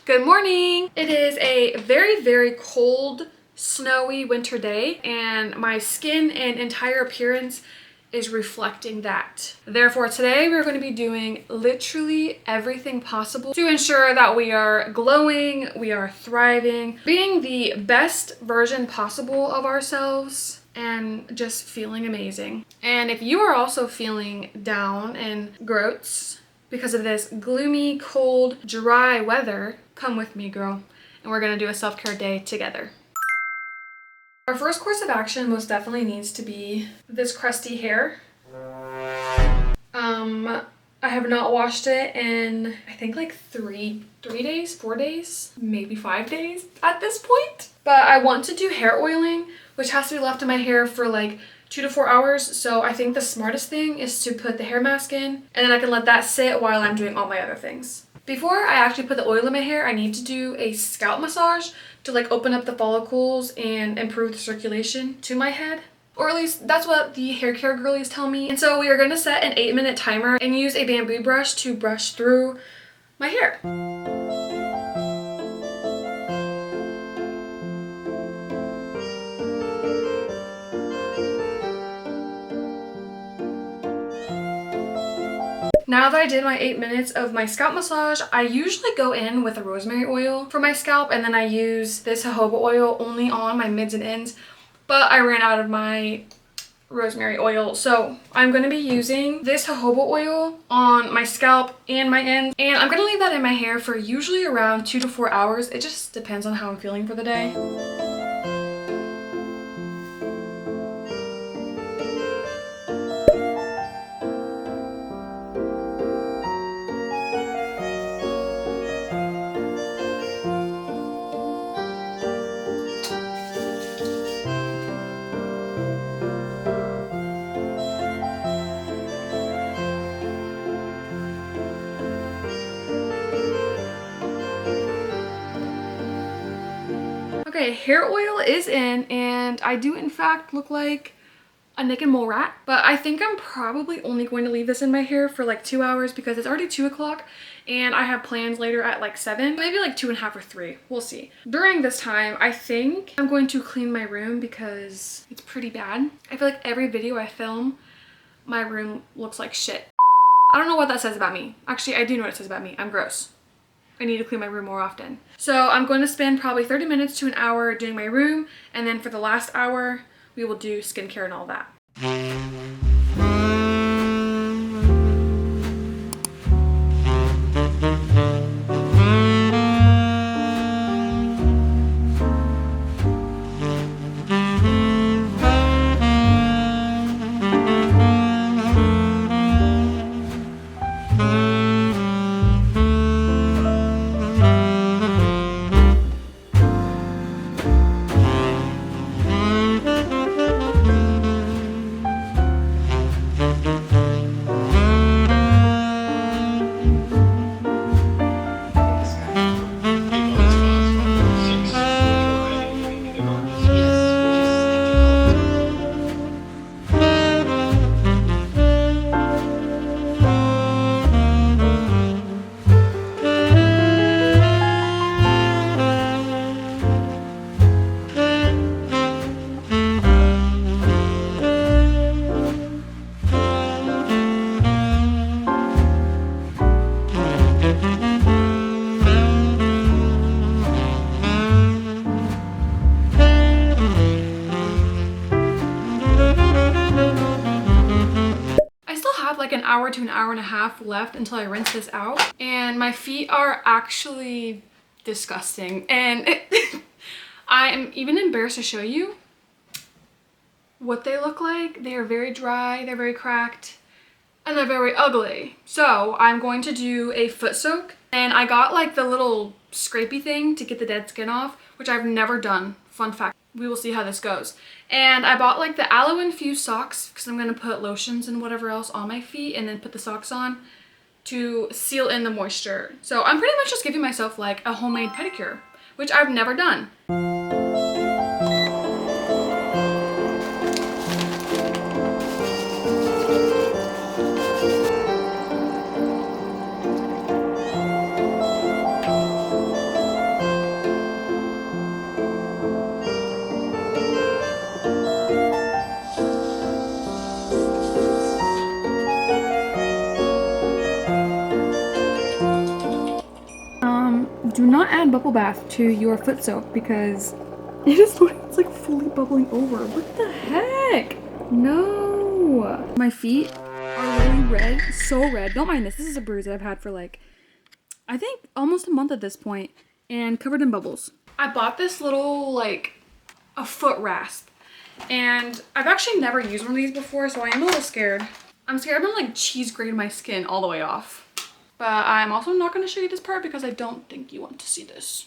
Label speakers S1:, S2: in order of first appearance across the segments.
S1: Good morning! It is a very cold, snowy winter day, and my skin and entire appearance is reflecting that. Therefore, today we're going to be doing literally everything possible to ensure that we are glowing, we are thriving, being the best version possible of ourselves, and just feeling amazing. And if you are also feeling down and groats because of this gloomy, cold, dry weather, come with me, girl, and we're gonna do a self-care day together. Our first course of action most definitely needs to be this crusty hair. I have not washed it in, I think like 4 days, maybe 5 days at this point. But I want to do hair oiling, which has to be left in my hair for like 2 to 4 hours. So I think the smartest thing is to put the hair mask in, and then I can let that sit while I'm doing all my other things. Before I actually put the oil in my hair, I need to do a scalp massage to like open up the follicles and improve the circulation to my head. Or at least that's what the hair care girlies tell me. And so we are going to set an 8-minute timer and use a bamboo brush to brush through my hair. Now that I did my 8 minutes of my scalp massage, I usually go in with a rosemary oil for my scalp, and then I use this jojoba oil only on my mids and ends, but I ran out of my rosemary oil, so I'm going to be using this jojoba oil on my scalp and my ends, and I'm going to leave that in my hair for usually around 2 to 4 hours. It just depends on how I'm feeling for the day. Okay, hair oil is in, and I do in fact look like a naked mole rat, but I think I'm probably only going to leave this in my hair for like 2 hours because it's already 2 o'clock and I have plans later at like 7, maybe like 2.5 or 3, we'll see. During this time, I think I'm going to clean my room because it's pretty bad. I feel like every video I film, my room looks like shit. I don't know what that says about me. Actually, I do know what it says about me. I'm gross. I need to clean my room more often. So I'm going to spend probably 30 minutes to an hour doing my room, and then for the last hour, we will do skincare and all that. Like an hour to an hour and a half left until I rinse this out, and my feet are actually disgusting, and I am even embarrassed to show you what they look like. They are very dry, they're very cracked, and they're very ugly. So I'm going to do a foot soak, and I got like the little scrapey thing to get the dead skin off, which I've never done. Fun fact. We will see how this goes. And I bought like the aloe infused socks because I'm going to put lotions and whatever else on my feet and then put the socks on to seal in the moisture. So I'm pretty much just giving myself like a homemade pedicure, which I've never done. Do not add bubble bath to your foot soak because it's like fully bubbling over. What the heck? No. My feet are really red, so red. Don't mind this. This is a bruise that I've had for like, I think almost a month at this point, and covered in bubbles. I bought this little like a foot rasp, and I've actually never used one of these before, so I am a little scared. I'm scared I'm gonna like cheese grate my skin all the way off. But I'm also not going to show you this part because I don't think you want to see this.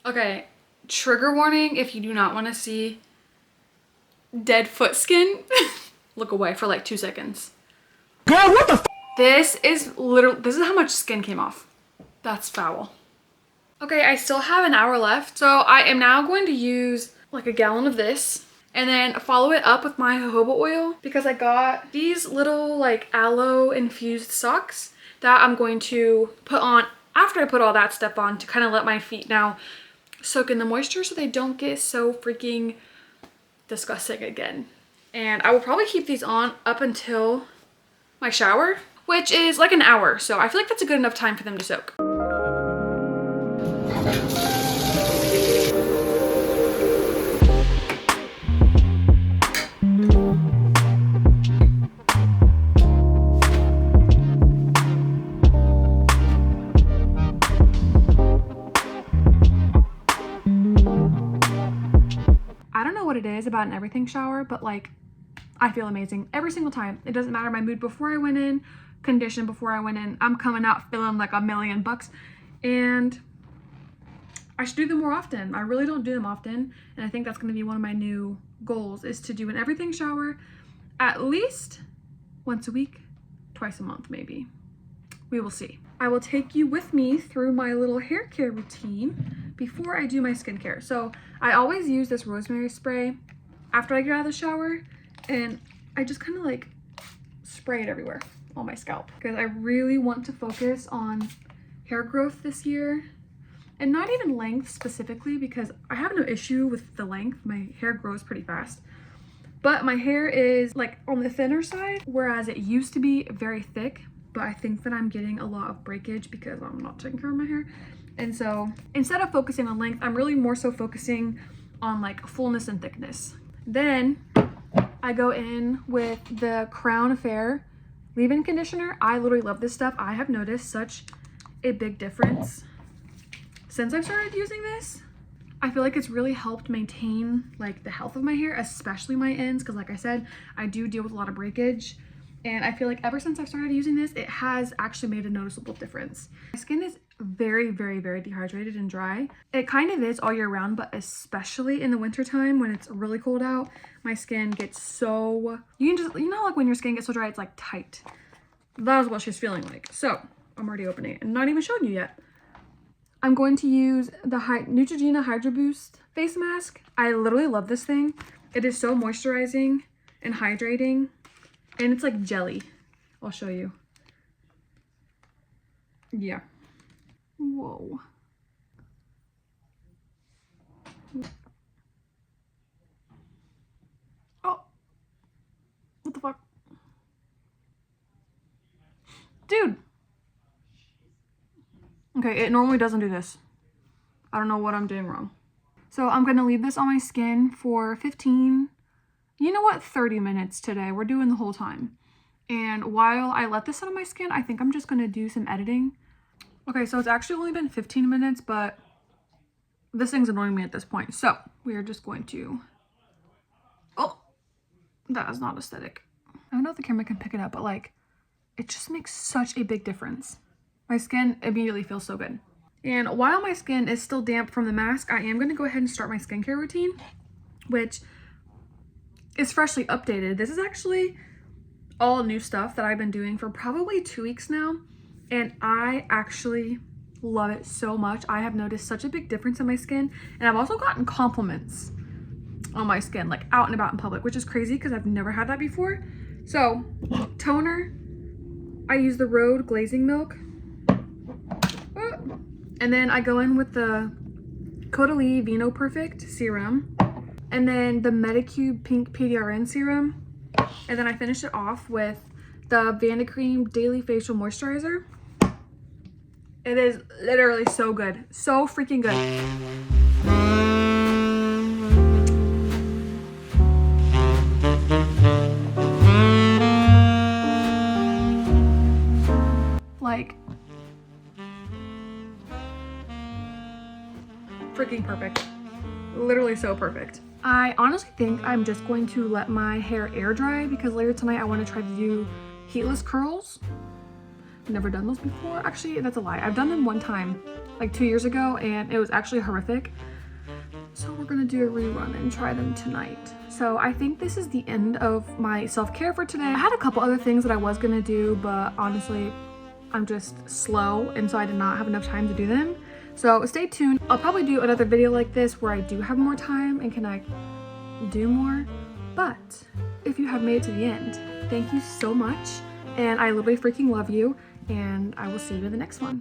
S1: Okay, trigger warning if you do not want to see dead foot skin. Look away for like 2 seconds.
S2: Girl, what the f?
S1: This is how much skin came off. That's foul. Okay, I still have an hour left. So I am now going to use like a gallon of this and then follow it up with my jojoba oil because I got these little like aloe infused socks that I'm going to put on after I put all that stuff on to kind of let my feet now soak in the moisture so they don't get so freaking disgusting again. And I will probably keep these on up until my shower, which is like an hour. So I feel like that's a good enough time for them to soak. It is about an everything shower, but like I feel amazing every single time. It doesn't matter my mood before I went in, condition before I went in. I'm coming out feeling like $1,000,000, and I should do them more often. I really don't do them often, and I think that's going to be one of my new goals is to do an everything shower at least once a week, twice a month maybe. We will see. I will take you with me through my little hair care routine before I do my skincare. So I always use this rosemary spray after I get out of the shower, and I just kind of like spray it everywhere on my scalp because I really want to focus on hair growth this year, and not even length specifically because I have no issue with the length. My hair grows pretty fast, but my hair is like on the thinner side, whereas it used to be very thick. But I think that I'm getting a lot of breakage because I'm not taking care of my hair. And so instead of focusing on length, I'm really more so focusing on like fullness and thickness. Then I go in with the Crown Affair leave-in conditioner. I literally love this stuff. I have noticed such a big difference since I've started using this. I feel like it's really helped maintain like the health of my hair, especially my ends, because like I said, I do deal with a lot of breakage. And I feel like ever since I've started using this, it has actually made a noticeable difference. My skin is very, very, very dehydrated and dry. It kind of is all year round, but especially in the winter time when it's really cold out, my skin gets so, you know, like when your skin gets so dry, it's like tight. That is what she's feeling like. So I'm already opening it and not even showing you yet. I'm going to use the Neutrogena Hydro Boost face mask. I literally love this thing. It is so moisturizing and hydrating. And it's like jelly. I'll show you. Yeah. Whoa. Oh. What the fuck? Dude. Okay, it normally doesn't do this. I don't know what I'm doing wrong. So I'm going to leave this on my skin for 15, you know what, 30 minutes today. We're doing the whole time. And while I let this sit on my skin, I think I'm just going to do some editing. Okay, so it's actually only been 15 minutes, but this thing's annoying me at this point. So we are just going to, oh, that is not aesthetic. I don't know if the camera can pick it up, but like, it just makes such a big difference. My skin immediately feels so good. And while my skin is still damp from the mask, I am going to go ahead and start my skincare routine, which is freshly updated. This is actually all new stuff that I've been doing for probably 2 weeks now, and I actually love it so much. I have noticed such a big difference in my skin, and I've also gotten compliments on my skin, like out and about in public, which is crazy because I've never had that before. So, toner, I use the Rhode Glazing Milk, and then I go in with the Caudalie Vino Perfect Serum, and then the Medicube Pink PDRN Serum, and then I finish it off with the Vanda Cream Daily Facial Moisturizer. It is literally so good. So freaking good. Like, freaking perfect. Literally so perfect. I honestly think I'm just going to let my hair air dry because later tonight I want to try to do heatless curls. I've never done those before. Actually, that's a lie. I've done them one time, like 2 years ago, and it was actually horrific. So we're gonna do a rerun and try them tonight. So I think this is the end of my self-care for today. I had a couple other things that I was gonna do, but honestly, I'm just slow, and so I did not have enough time to do them. So stay tuned. I'll probably do another video like this where I do have more time and can I do more. But if you have made it to the end, thank you so much. And I literally freaking love you. And I will see you in the next one.